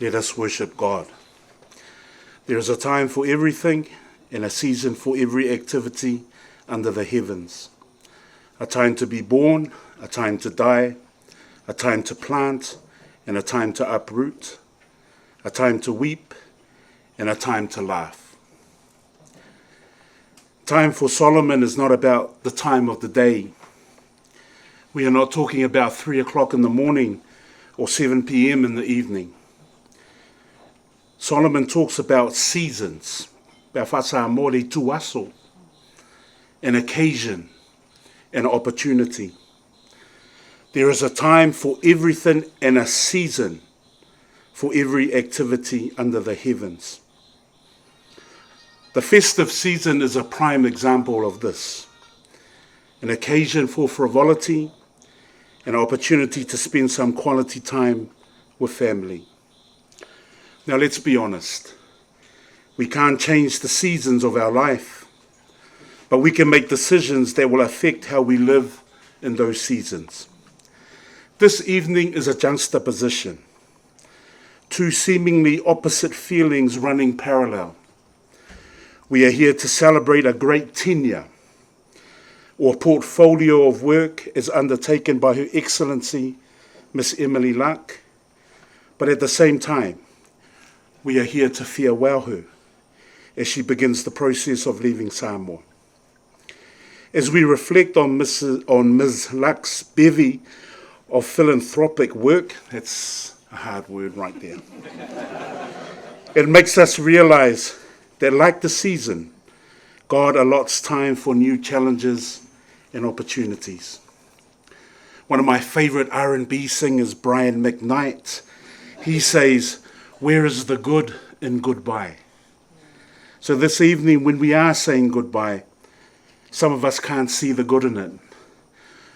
Let us worship God. There is a time for everything and a season for every activity under the heavens. A time to be born, a time to die, a time to plant and a time to uproot, a time to weep and a time to laugh. Time for Solomon is not about the time of the day. We are not talking about 3 o'clock in the morning or 7 p.m. in the evening. Solomon talks about seasons, an occasion, an opportunity. There is a time for everything and a season for every activity under the heavens. The festive season is a prime example of this. An occasion for frivolity, an opportunity to spend some quality time with family. Now let's be honest. We can't change the seasons of our life, but we can make decisions that will affect how we live in those seasons. This evening is a juxtaposition. Two seemingly opposite feelings running parallel. We are here to celebrate a great tenure or portfolio of work as undertaken by Her Excellency, Miss Emily Luck, but at the same time, we are here to farewell her as she begins the process of leaving Samoa. As we reflect on Ms. Luck's bevy of philanthropic work, that's a hard word right there, it makes us realize that like the season, God allots time for new challenges and opportunities. One of my favorite R&B singers, Brian McKnight, he says, "Where is the good in goodbye?" So this evening, when we are saying goodbye, some of us can't see the good in it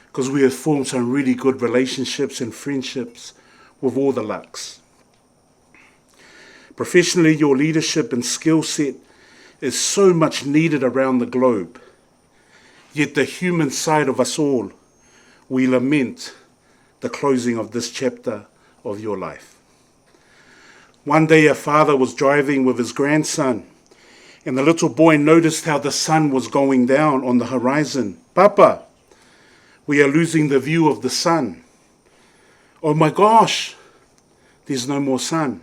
because we have formed some really good relationships and friendships with all the Lucks. Professionally, your leadership and skill set is so much needed around the globe. Yet the human side of us all, we lament the closing of this chapter of your life. One day a father was driving with his grandson, and the little boy noticed how the sun was going down on the horizon. "Papa, we are losing the view of the sun." "Oh my gosh, there's no more sun."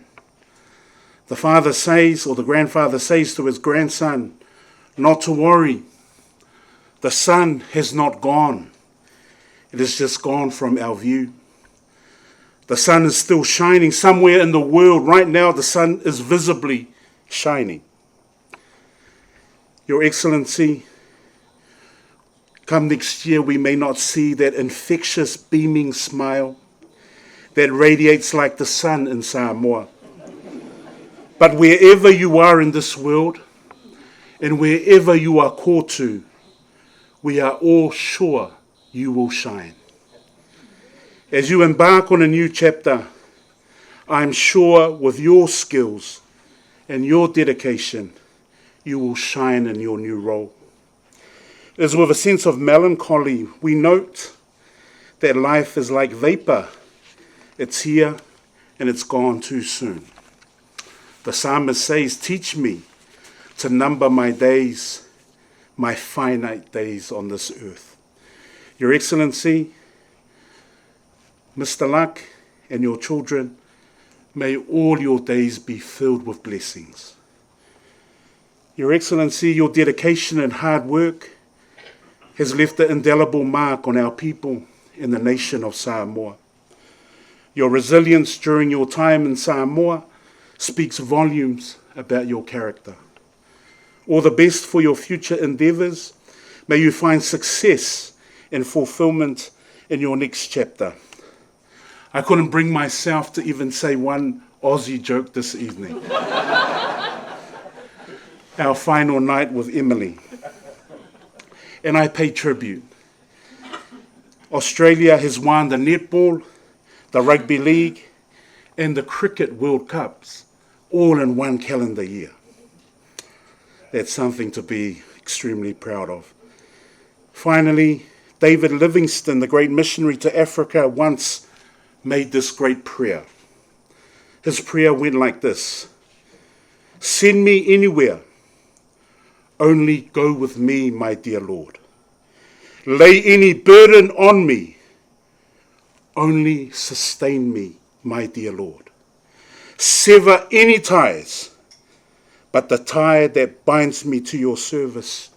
The father says, or the grandfather says to his grandson, "Not to worry, the sun has not gone. It has just gone from our view. The sun is still shining somewhere in the world. Right now, the sun is visibly shining." Your Excellency, come next year, we may not see that infectious, beaming smile that radiates like the sun in Samoa. But wherever you are in this world, and wherever you are called to, we are all sure you will shine. As you embark on a new chapter, I'm sure with your skills and your dedication, you will shine in your new role. It is with a sense of melancholy we note that life is like vapor. It's here and it's gone too soon. The psalmist says, "Teach me to number my days, my finite days on this earth." Your Excellency, Mr. Luck, and your children, may all your days be filled with blessings. Your Excellency, your dedication and hard work has left an indelible mark on our people in the nation of Samoa. Your resilience during your time in Samoa speaks volumes about your character. All the best for your future endeavours. May you find success and fulfilment in your next chapter. I couldn't bring myself to even say one Aussie joke this evening. Our final night with Emily. And I pay tribute. Australia has won the netball, the rugby league, and the cricket World Cups, all in one calendar year. That's something to be extremely proud of. Finally, David Livingstone, the great missionary to Africa, once made this great prayer. His prayer went like this: send me anywhere, only go with me, my dear Lord. Lay any burden on me, only sustain me, my dear Lord. Sever any ties, but the tie that binds me to your service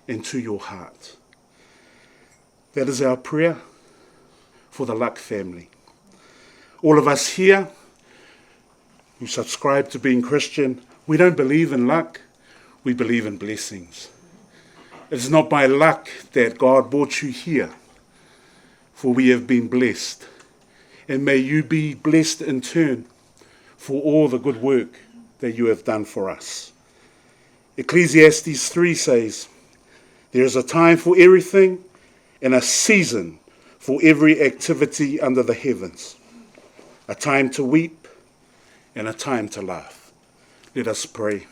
and to your heart. That is our prayer for the Luck family. All of us here who subscribe to being Christian, we don't believe in luck, we believe in blessings. It's not by luck that God brought you here, for we have been blessed. And may you be blessed in turn for all the good work that you have done for us. Ecclesiastes 3 says, there is a time for everything and a season for every activity under the heavens. A time to weep and a time to laugh. Let us pray.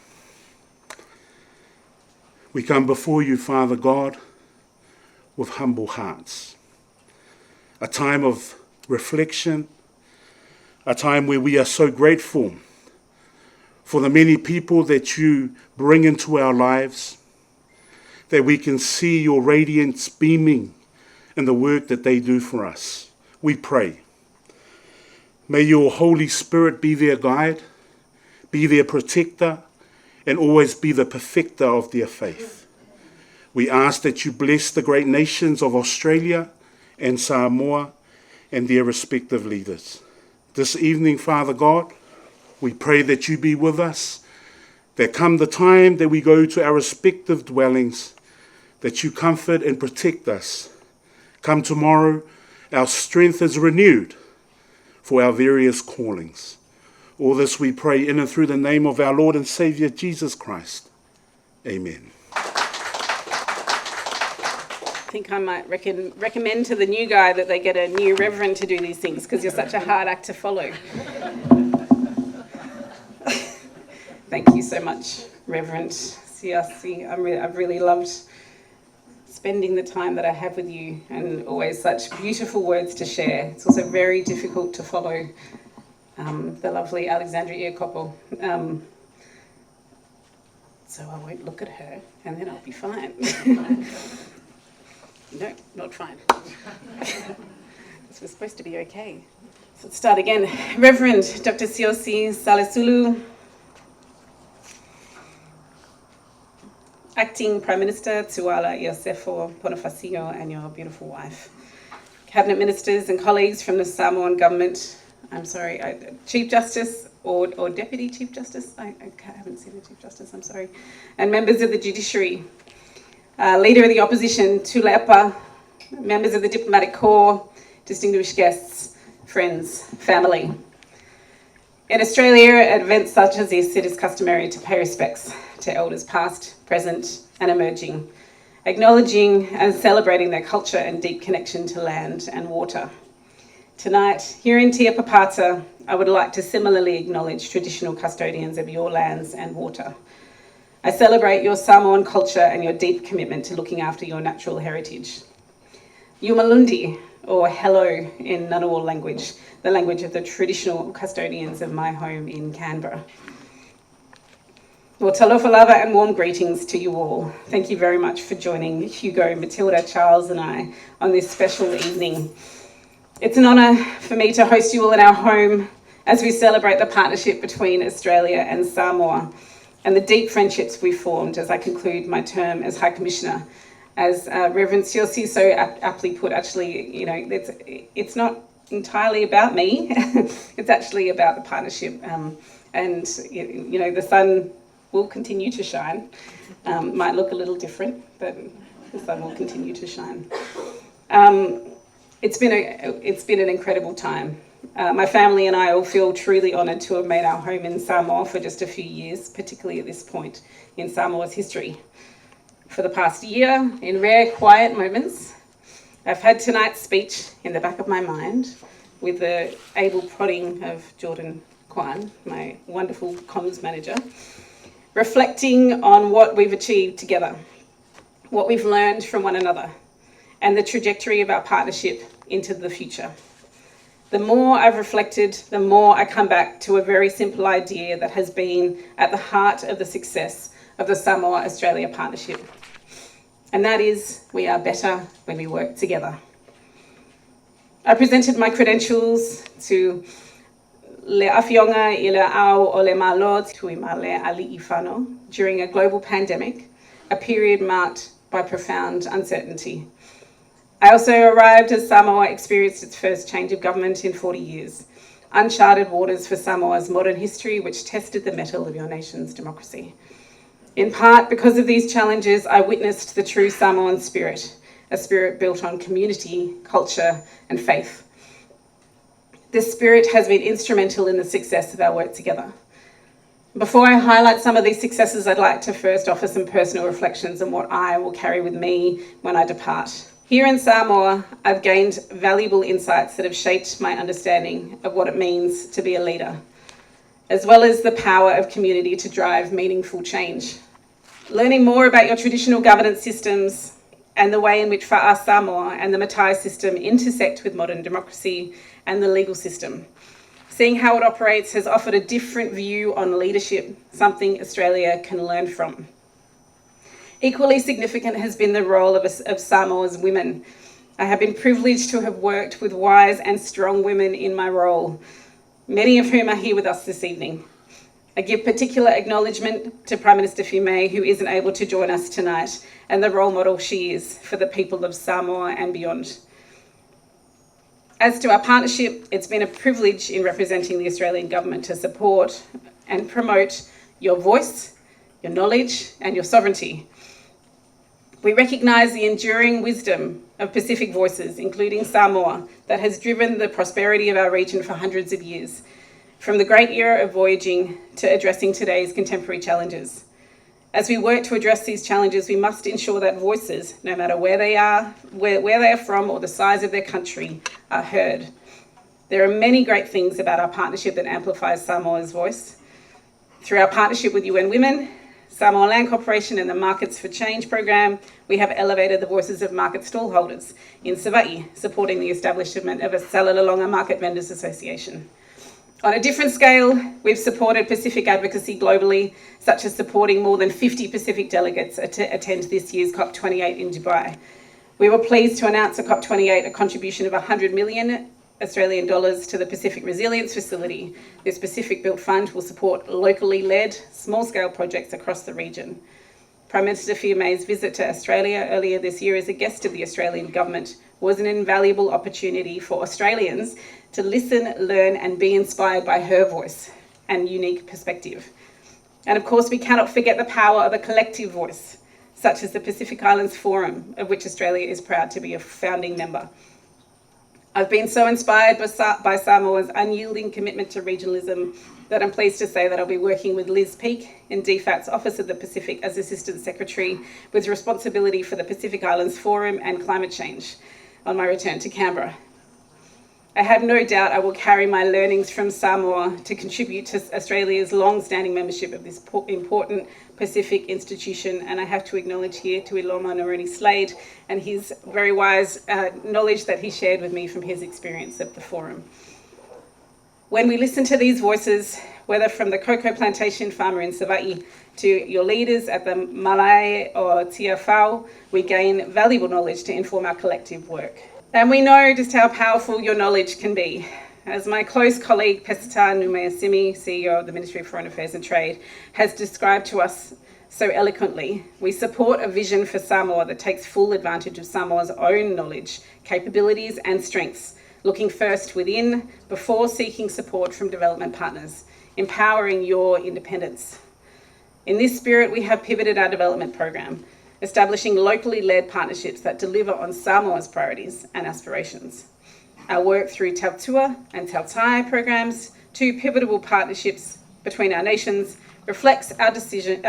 We come before you, Father God, with humble hearts. A time of reflection, a time where we are so grateful for the many people that you bring into our lives, that we can see your radiance beaming in the work that they do for us. We pray. May your Holy Spirit be their guide, be their protector, and always be the perfecter of their faith. We ask that you bless the great nations of Australia and Samoa and their respective leaders. This evening, Father God, we pray that you be with us, that come the time that we go to our respective dwellings, that you comfort and protect us. Come tomorrow, our strength is renewed for our various callings. All this we pray in and through the name of our Lord and Saviour, Jesus Christ. Amen. I think I might recommend to the new guy that they get a new reverend to do these things, because you're such a hard act to follow. Thank you so much, Reverend Siasi. I've really loved spending the time that I have with you, and always such beautiful words to share. It's also very difficult to follow the lovely Alexandra Iosefo. So I won't look at her, and then I'll be fine. No, not fine. This was supposed to be okay. So let's start again. Reverend Dr. Siosi Salesulu, Acting Prime Minister Tuala, Iosefo, Ponifasio, and your beautiful wife. Cabinet Ministers and colleagues from the Samoan government. Chief Justice or Deputy Chief Justice. I haven't seen the Chief Justice, I'm sorry. And members of the judiciary. Leader of the Opposition, Tulepa, members of the Diplomatic Corps, distinguished guests, friends, family. In Australia, at events such as this, it is customary to pay respects to elders past, present, and emerging, acknowledging and celebrating their culture and deep connection to land and water. Tonight, here in Tia Papata, I would like to similarly acknowledge traditional custodians of your lands and water. I celebrate your Samoan culture and your deep commitment to looking after your natural heritage. Yumalundi, or hello in Ngunnawal language, the language of the traditional custodians of my home in Canberra. Well, talofa lava and warm greetings to you all. Thank you very much for joining Hugo, Matilda, Charles and I on this special evening. It's an honour for me to host you all in our home as we celebrate the partnership between Australia and Samoa and the deep friendships we formed as I conclude my term as High Commissioner. As Reverend Siosi so aptly put, actually, it's not entirely about me. It's actually about the partnership. And the sun will continue to shine. Might look a little different, but the sun will continue to shine. It's been an incredible time. My family and I all feel truly honoured to have made our home in Samoa for just a few years, particularly at this point in Samoa's history. For the past year, in rare quiet moments, I've had tonight's speech in the back of my mind with the able prodding of Jordan Kwan, my wonderful comms manager, reflecting on what we've achieved together, what we've learned from one another, and the trajectory of our partnership into the future. The more I've reflected, the more I come back to a very simple idea that has been at the heart of the success of the Samoa-Australia partnership. And that is, we are better when we work together. I presented my credentials to Le Awhionga I le au o le malo tui ma le ali'i whānau during a global pandemic, a period marked by profound uncertainty. I also arrived as Samoa experienced its first change of government in 40 years, uncharted waters for Samoa's modern history, which tested the mettle of your nation's democracy. In part because of these challenges, I witnessed the true Samoan spirit, a spirit built on community, culture, and faith. This spirit has been instrumental in the success of our work together. Before I highlight some of these successes, I'd like to first offer some personal reflections on what I will carry with me when I depart. Here in Samoa, I've gained valuable insights that have shaped my understanding of what it means to be a leader, as well as the power of community to drive meaningful change. Learning more about your traditional governance systems and the way in which Fa'a Samoa and the Matai system intersect with modern democracy and the legal system. Seeing how it operates has offered a different view on leadership, something Australia can learn from. Equally significant has been the role of Samoa's women. I have been privileged to have worked with wise and strong women in my role, many of whom are here with us this evening. I give particular acknowledgement to Prime Minister Fiume, who isn't able to join us tonight, and the role model she is for the people of Samoa and beyond. As to our partnership, it's been a privilege in representing the Australian government to support and promote your voice, your knowledge, and your sovereignty. We recognise the enduring wisdom of Pacific voices, including Samoa, that has driven the prosperity of our region for hundreds of years, from the great era of voyaging to addressing today's contemporary challenges. As we work to address these challenges, we must ensure that voices, no matter where they are, where they are from, or the size of their country, are heard. There are many great things about our partnership that amplifies Samoa's voice. Through our partnership with UN Women, Samoa Land Corporation and the Markets for Change program, we have elevated the voices of market stallholders in Savaii, supporting the establishment of a Salalonga Market Vendors Association. On a different scale, we've supported Pacific advocacy globally, such as supporting more than 50 Pacific delegates to attend this year's COP28 in Dubai. We were pleased to announce at COP28 a contribution of 100 million Australian dollars to the Pacific Resilience Facility. This Pacific-built fund will support locally led, small-scale projects across the region. Prime Minister Fiume's visit to Australia earlier this year as a guest of the Australian government was an invaluable opportunity for Australians to listen, learn, and be inspired by her voice and unique perspective. And of course, we cannot forget the power of a collective voice, such as the Pacific Islands Forum, of which Australia is proud to be a founding member. I've been so inspired by Samoa's unyielding commitment to regionalism that I'm pleased to say that I'll be working with Liz Peake in DFAT's Office of the Pacific as Assistant Secretary with responsibility for the Pacific Islands Forum and climate change on my return to Canberra. I have no doubt I will carry my learnings from Samoa to contribute to Australia's long-standing membership of this important Pacific institution, and I have to acknowledge here to Iloma Noroni Slade and his very wise knowledge that he shared with me from his experience at the forum. When we listen to these voices, whether from the cocoa plantation farmer in Savaii to your leaders at the Malai or Tiafao, we gain valuable knowledge to inform our collective work. And we know just how powerful your knowledge can be. As my close colleague, Pesata Numeasimi, CEO of the Ministry of Foreign Affairs and Trade, has described to us so eloquently, we support a vision for Samoa that takes full advantage of Samoa's own knowledge, capabilities and strengths, looking first within before seeking support from development partners, empowering your independence. In this spirit, we have pivoted our development program, establishing locally led partnerships that deliver on Samoa's priorities and aspirations. Our work through Tautua and Tautai programs, two pivotal partnerships between our nations, reflects our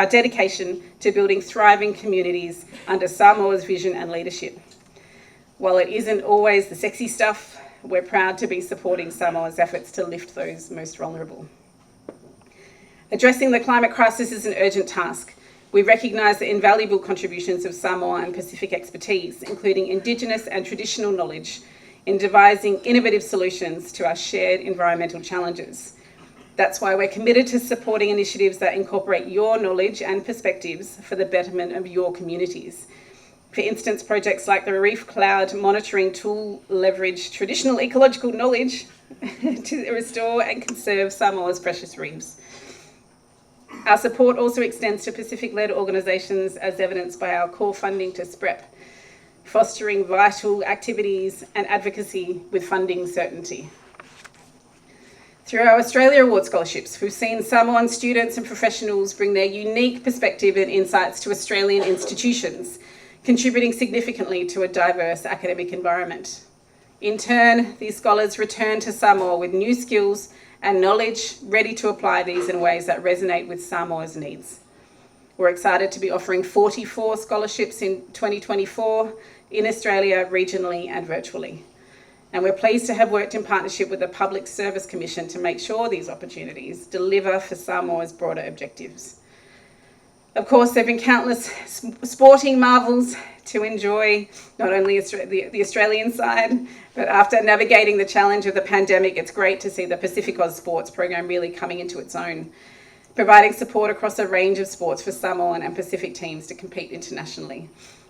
dedication to building thriving communities under Samoa's vision and leadership. While it isn't always the sexy stuff, we're proud to be supporting Samoa's efforts to lift those most vulnerable. Addressing the climate crisis is an urgent task. We recognise the invaluable contributions of Samoa and Pacific expertise, including Indigenous and traditional knowledge in devising innovative solutions to our shared environmental challenges. That's why we're committed to supporting initiatives that incorporate your knowledge and perspectives for the betterment of your communities. For instance, projects like the Reef Cloud monitoring tool leverage traditional ecological knowledge to restore and conserve Samoa's precious reefs. Our support also extends to Pacific-led organisations as evidenced by our core funding to SPREP, fostering vital activities and advocacy with funding certainty. Through our Australia Award scholarships, we've seen Samoan students and professionals bring their unique perspective and insights to Australian institutions, contributing significantly to a diverse academic environment. In turn, these scholars return to Samoa with new skills and knowledge, ready to apply these in ways that resonate with Samoa's needs. We're excited to be offering 44 scholarships in 2024 in Australia, regionally and virtually. And we're pleased to have worked in partnership with the Public Service Commission to make sure these opportunities deliver for Samoa's broader objectives. Of course, there have been countless sporting marvels to enjoy, not only the Australian side, but after navigating the challenge of the pandemic, it's great to see the Pacific Oz Sports program really coming into its own, providing support across a range of sports for Samoan and Pacific teams to compete internationally,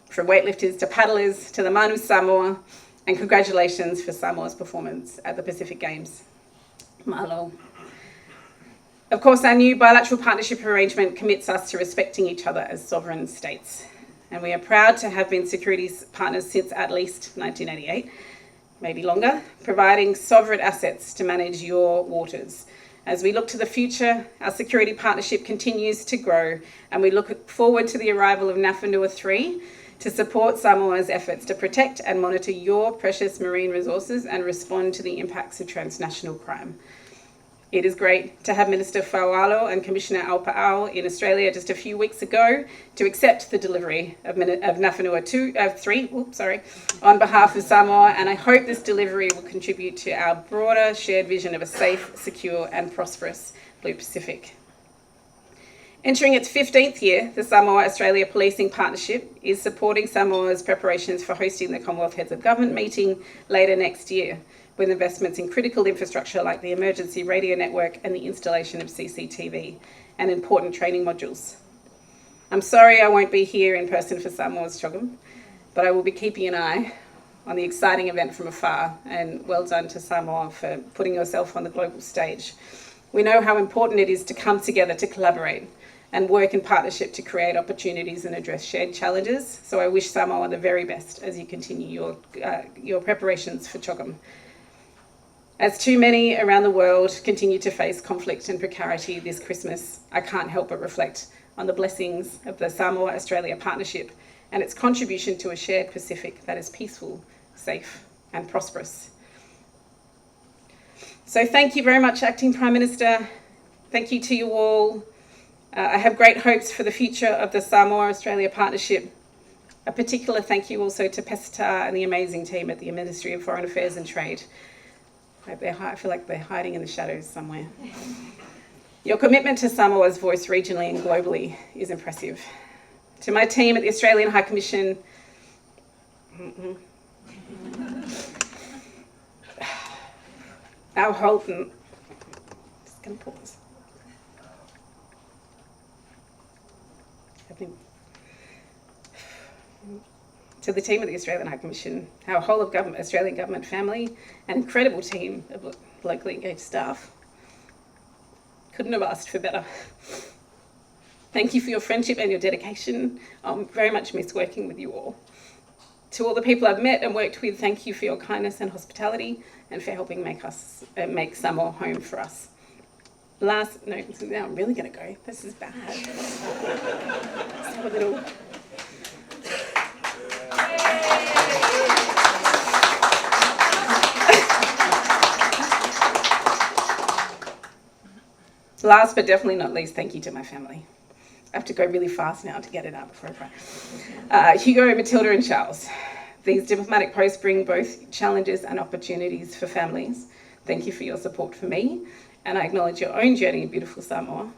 from weightlifters to paddlers to the Manu Samoa, and congratulations for Samoa's performance at the Pacific Games. Mahalo. Of course, our new bilateral partnership arrangement commits us to respecting each other as sovereign states. And we are proud to have been securities partners since at least 1988, maybe longer, providing sovereign assets to manage your waters. As we look to the future, our security partnership continues to grow, and we look forward to the arrival of Nafanua 3 to support Samoa's efforts to protect and monitor your precious marine resources and respond to the impacts of transnational crime. It is great to have Minister Faualo and Commissioner Aupa'au in Australia just a few weeks ago to accept the delivery of Nafanua 3 on behalf of Samoa, and I hope this delivery will contribute to our broader shared vision of a safe, secure and prosperous Blue Pacific. Entering its 15th year, the Samoa-Australia Policing Partnership is supporting Samoa's preparations for hosting the Commonwealth Heads of Government meeting later next year, with investments in critical infrastructure like the emergency radio network and the installation of CCTV and important training modules. I'm sorry I won't be here in person for Samoa's CHOGM, but I will be keeping an eye on the exciting event from afar, and well done to Samoa for putting yourself on the global stage. We know how important it is to come together to collaborate and work in partnership to create opportunities and address shared challenges. So I wish Samoa the very best as you continue your preparations for CHOGM. As too many around the world continue to face conflict and precarity this Christmas, I can't help but reflect on the blessings of the Samoa-Australia Partnership and its contribution to a shared Pacific that is peaceful, safe and prosperous. So thank you very much, Acting Prime Minister. Thank you to you all. I have great hopes for the future of the Samoa-Australia Partnership. A particular thank you also to Pesita and the amazing team at the Ministry of Foreign Affairs and Trade. I feel like they're hiding in the shadows somewhere. Your commitment to Samoa's voice regionally and globally is impressive. To my team at the Australian High Commission, our whole, just going to pause. To the team of the Australian High Commission, our whole of government, Australian government family, an incredible team of locally engaged staff. Couldn't have asked for better. Thank you for your friendship and your dedication. I very much miss working with you all. To all the people I've met and worked with, thank you for your kindness and hospitality and for helping make Samoa home for us. Now I'm really going to go. This is bad. Let's have a little... Last but definitely not least, thank you to my family. I have to go really fast now to get it out before I cry. Hugo, Matilda and Charles. These diplomatic posts bring both challenges and opportunities for families. Thank you for your support for me, and I acknowledge your own journey in beautiful Samoa.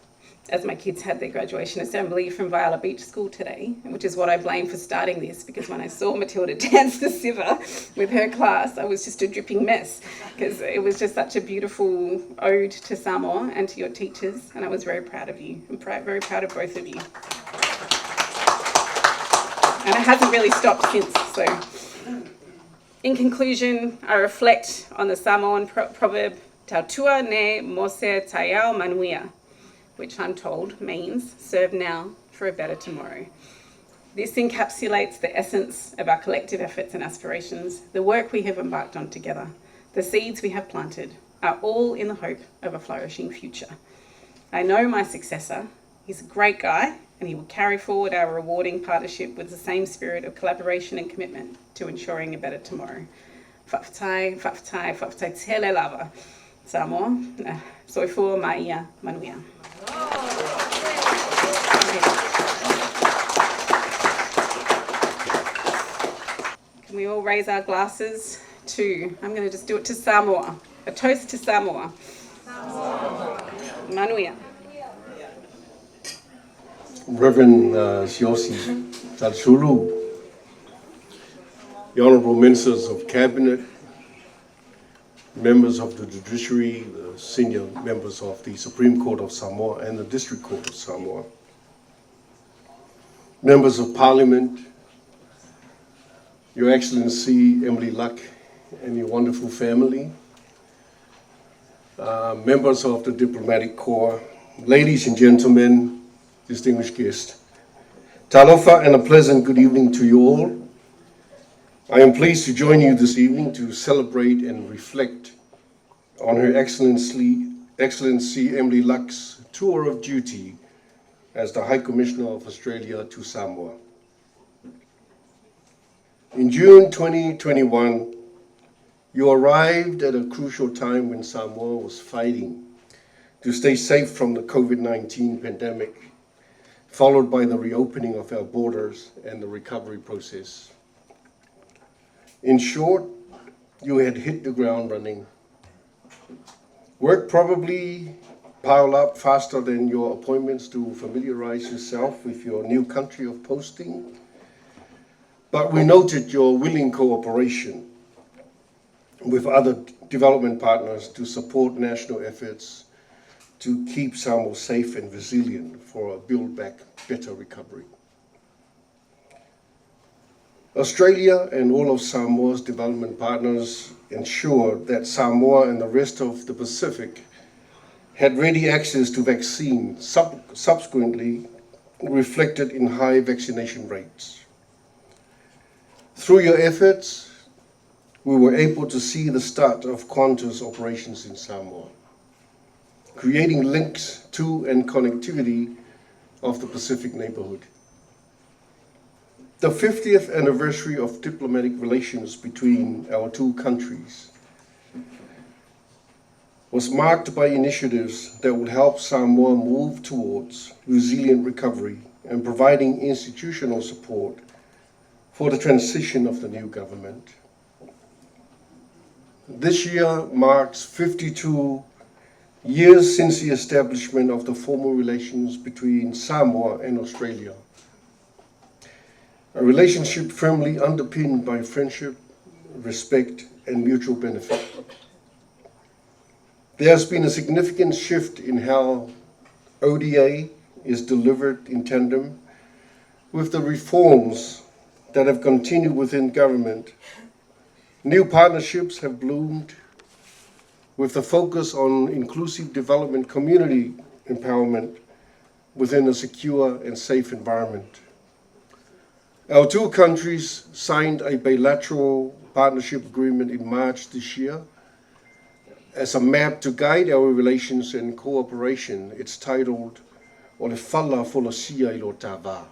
as my kids had their graduation assembly from Viola Beach School today, which is what I blame for starting this, because when I saw Matilda dance the siva with her class, I was just a dripping mess, because it was just such a beautiful ode to Samoa and to your teachers, and I was very proud of you. I'm very proud of both of you. And it hasn't really stopped since, so. In conclusion, I reflect on the Samoan proverb, Tautua ne mose taiao manuia, which I'm told means serve now for a better tomorrow. This encapsulates the essence of our collective efforts and aspirations, the work we have embarked on together, the seeds we have planted, are all in the hope of a flourishing future. I know my successor, he's a great guy, and he will carry forward our rewarding partnership with the same spirit of collaboration and commitment to ensuring a better tomorrow. Whawhatai, whawhatai, whawhatai tele lava. Samoa, soifua maia manuia. Can we all raise our glasses to, I'm going to just do it to Samoa. A toast to Samoa. Samoa. Manuia. Reverend Siosi Tatsulu, the Honourable Ministers of Cabinet, members of the Judiciary, the senior members of the Supreme Court of Samoa and the District Court of Samoa, members of Parliament, Your Excellency Emily Luck and your wonderful family, members of the Diplomatic Corps, ladies and gentlemen, distinguished guests. Talofa and a pleasant good evening to you all. I am pleased to join you this evening to celebrate and reflect on Her Excellency Emily Luck's tour of duty as the High Commissioner of Australia to Samoa. In June 2021, you arrived at a crucial time when Samoa was fighting to stay safe from the COVID-19 pandemic, followed by the reopening of our borders and the recovery process. In short, you had hit the ground running. Work probably piled up faster than your appointments to familiarize yourself with your new country of posting. But we noted your willing cooperation with other development partners to support national efforts to keep Samoa safe and resilient for a Build Back Better recovery. Australia and all of Samoa's development partners ensured that Samoa and the rest of the Pacific had ready access to vaccines, subsequently reflected in high vaccination rates. Through your efforts, we were able to see the start of Qantas operations in Samoa, creating links to and connectivity of the Pacific neighborhood. The 50th anniversary of diplomatic relations between our two countries was marked by initiatives that will help Samoa move towards resilient recovery and providing institutional support for the transition of the new government. This year marks 52 years since the establishment of the formal relations between Samoa and Australia. A relationship firmly underpinned by friendship, respect, and mutual benefit. There has been a significant shift in how ODA is delivered in tandem with the reforms that have continued within government. New partnerships have bloomed with the focus on inclusive development, community empowerment within a secure and safe environment. Our two countries signed a bilateral partnership agreement in March this year as a map to guide our relations and cooperation. It's titled O le Fala Folosia I lo Tava.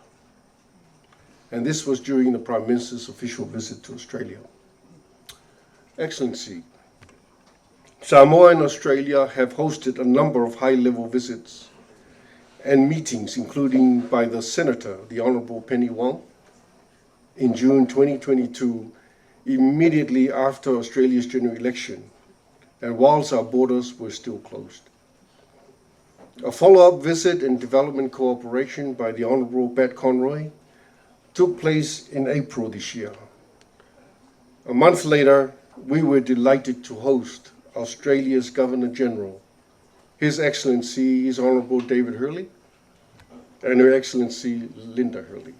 And this was during the Prime Minister's official visit to Australia. Excellency, Samoa and Australia have hosted a number of high-level visits and meetings, including by the Senator, the Honourable Penny Wong, in June 2022, immediately after Australia's general election, and whilst our borders were still closed. A follow-up visit and development cooperation by the Honourable Bat Conroy took place in April this year. A month later, we were delighted to host Australia's Governor-General, His Excellency, His Honourable David Hurley, and Her Excellency Linda Hurley.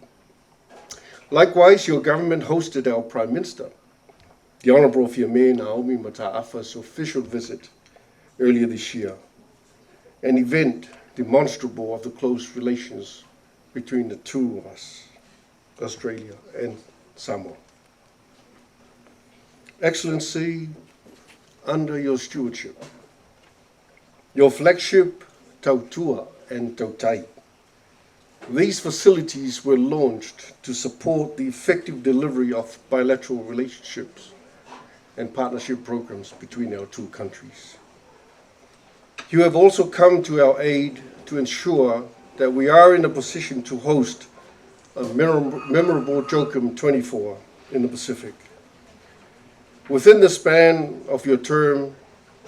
Likewise, your government hosted our Prime Minister, the Honourable Fiame Naomi Mata'afa's official visit earlier this year, an event demonstrable of the close relations between the two of us, Australia and Samoa. Excellency, under your stewardship, your flagship Tautua and Tautai, these facilities were launched to support the effective delivery of bilateral relationships and partnership programs between our two countries. You have also come to our aid to ensure that we are in a position to host a memorable JOCM 24 in the Pacific. Within the span of your term,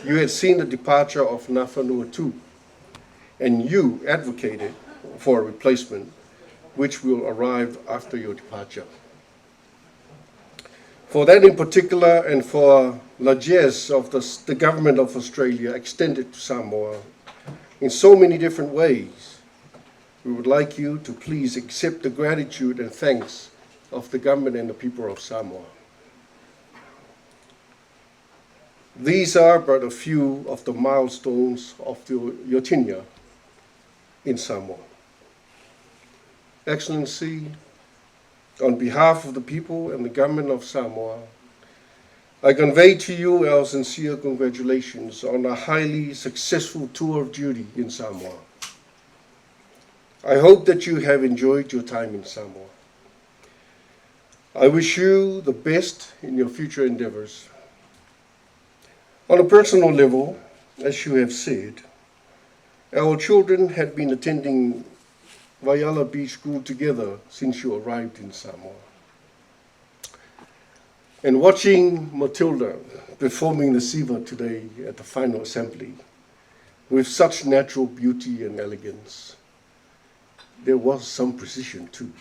you had seen the departure of Nafanua II, and you advocated for a replacement, which will arrive after your departure. For that in particular, and for largesse of the government of Australia extended to Samoa in so many different ways, we would like you to please accept the gratitude and thanks of the government and the people of Samoa. These are but a few of the milestones of your tenure in Samoa. Excellency, on behalf of the people and the government of Samoa, I convey to you our sincere congratulations on a highly successful tour of duty in Samoa. I hope that you have enjoyed your time in Samoa. I wish you the best in your future endeavors. On a personal level, as you have said, our children had been attending Waiala Beach School together since you arrived in Samoa. And watching Matilda performing the siva today at the final assembly with such natural beauty and elegance, there was some precision too.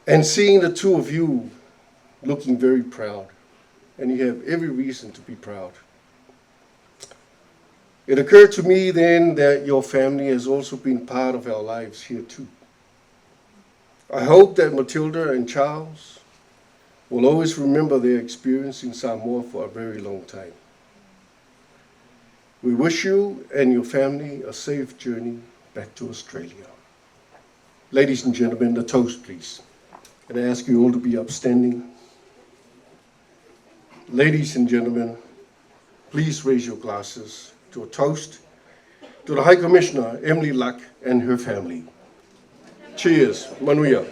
And seeing the two of you looking very proud, and you have every reason to be proud. It occurred to me then that your family has also been part of our lives here too. I hope that Matilda and Charles will always remember their experience in Samoa for a very long time. We wish you and your family a safe journey back to Australia. Ladies and gentlemen, the toast, please. And I ask you all to be upstanding. Ladies and gentlemen, please raise your glasses to a toast to the High Commissioner, Emily Luck, and her family. Cheers, Manuia.